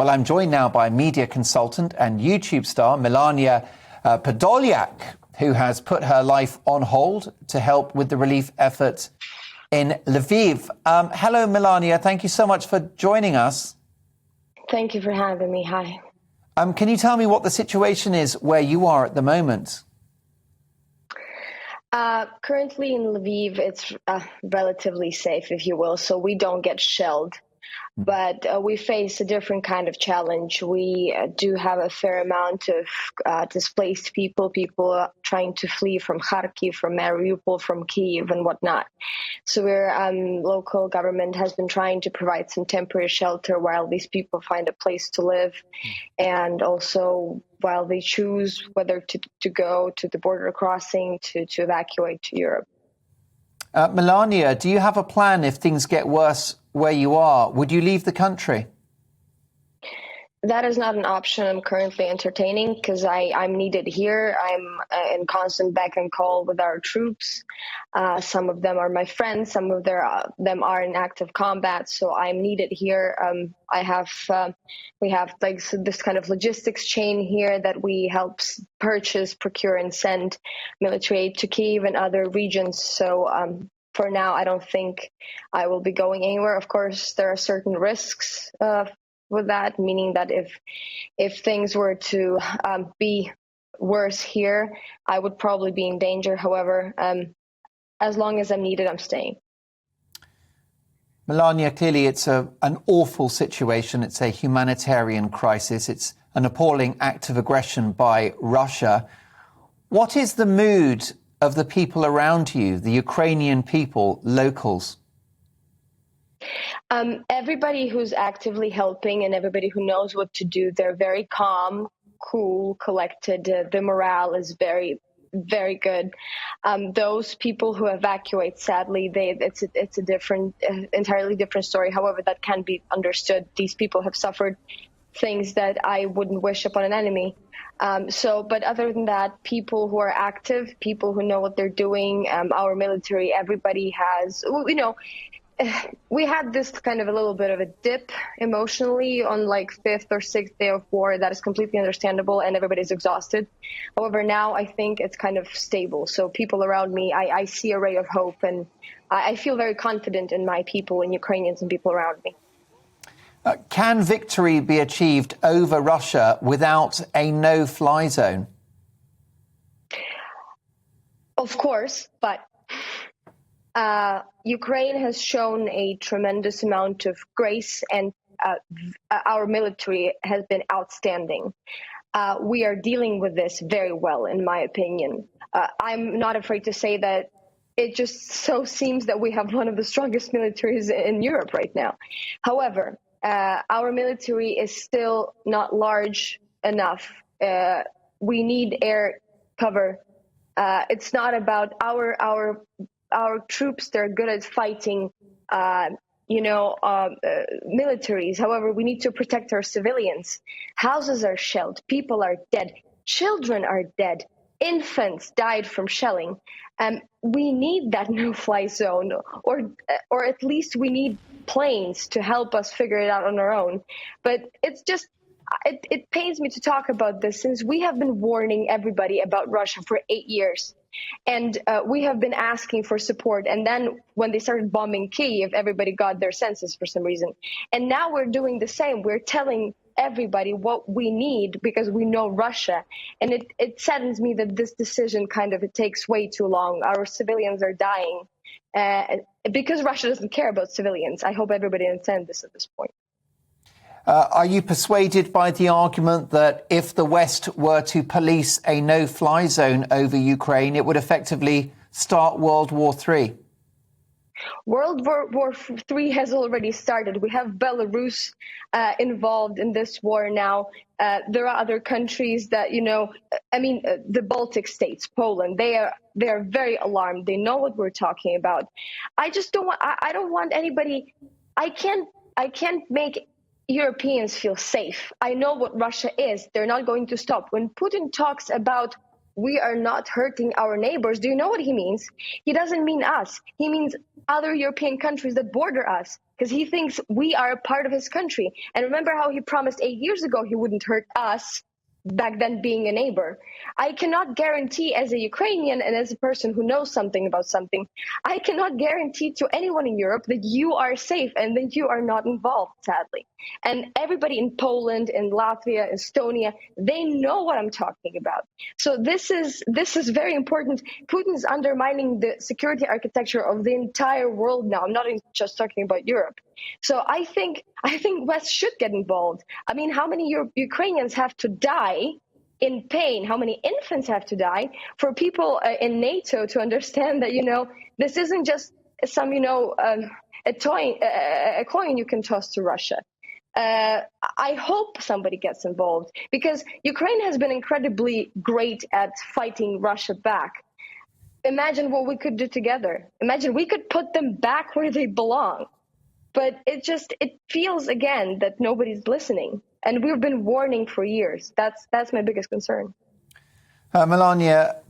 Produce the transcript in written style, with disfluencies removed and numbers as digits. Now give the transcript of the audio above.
Well, I'm joined now by media consultant and YouTube star Melania Podolyak, who has put her life on hold to help with the relief efforts in Lviv. Hello, Melania. Thank you so much for joining us. Thank you for having me. Hi. Can you tell me what the situation is where you are at the moment? Currently in Lviv, it's relatively safe, if you will, so we don't get shelled. But we face a different kind of challenge. We do have a fair amount of displaced people trying to flee from Kharkiv, from Mariupol, from Kyiv and whatnot. So local government has been trying to provide some temporary shelter while these people find a place to live, and also while they choose whether to go to the border crossing, to evacuate to Europe. Melania, do you have a plan if things get worse where you are? Would you leave the country? That is not an option I'm currently entertaining because I'm needed here. I'm in constant back and call with our troops. Some of them are my friends. Some of them are in active combat. So I'm needed here. We have this kind of logistics chain here that we help purchase, procure, and send military aid to Kyiv and other regions. So for now, I don't think I will be going anywhere. Of course, there are certain risks with that, meaning that if things were to be worse here, I would probably be in danger. However, as long as I'm needed, I'm staying. Melania, clearly it's an awful situation. It's a humanitarian crisis. It's an appalling act of aggression by Russia. What is the mood of the people around you, the Ukrainian people, locals? Everybody who's actively helping and everybody who knows what to do, they're very calm, cool, collected. The morale is very, very good. Those people who evacuate, sadly, it's a different, entirely different story. However, that can be understood. These people have suffered things that I wouldn't wish upon an enemy. But other than that, people who are active, people who know what they're doing, our military, everybody has, we had this kind of a little bit of a dip emotionally on like 5th or 6th day of war. That is completely understandable and everybody's exhausted. However, now I think it's kind of stable. So people around me, I see a ray of hope, and I feel very confident in my people and Ukrainians and people around me. Can victory be achieved over Russia without a no-fly zone? Of course, but Ukraine has shown a tremendous amount of grace, and our military has been outstanding. We are dealing with this very well, in my opinion. I'm not afraid to say that it just so seems that we have one of the strongest militaries in Europe right now. However, our military is still not large enough. We need air cover. It's not about our troops. They're good at fighting, militaries. However, we need to protect our civilians. Houses are shelled. People are dead. Children are dead. Infants died from shelling. We need that no-fly zone, or at least we need planes to help us figure it out on our own. But it's just, it pains me to talk about this, since we have been warning everybody about Russia for 8 years. And we have been asking for support. And then when they started bombing Kyiv, everybody got their senses for some reason. And now we're doing the same. We're telling everybody what we need because we know Russia. And it saddens me that this decision it takes way too long. Our civilians are dying because Russia doesn't care about civilians. I hope everybody understands this at this point. Are you persuaded by the argument that if the West were to police a no-fly zone over Ukraine, it would effectively start World War III? World War III has already started. We have Belarus involved in this war now. There are other countries that, the Baltic states, Poland, they are very alarmed. They know what we're talking about. I don't want anybody, I can't make Europeans feel safe. I know what Russia is. They're not going to stop. When Putin talks about we are not hurting our neighbors, do you know what he means? He doesn't mean us. He means other European countries that border us. because he thinks we are a part of his country. And remember how he promised 8 years ago he wouldn't hurt us, back then being a neighbor. I cannot guarantee, as a Ukrainian and as a person who knows something about something, I cannot guarantee to anyone in Europe that you are safe and that you are not involved, sadly. And everybody in Poland, in Latvia, Estonia, they know what I'm talking about. So this is very important. Putin is undermining the security architecture of the entire world now. I'm not just talking about Europe. So I think West should get involved. I mean, how many Ukrainians have to die in pain? How many infants have to die for people in NATO to understand that, this isn't just some, a coin you can toss to Russia. I hope somebody gets involved, because Ukraine has been incredibly great at fighting Russia back. Imagine what we could do together. Imagine we could put them back where they belong. But it feels, again, that nobody's listening. And we've been warning for years. That's my biggest concern. Melania,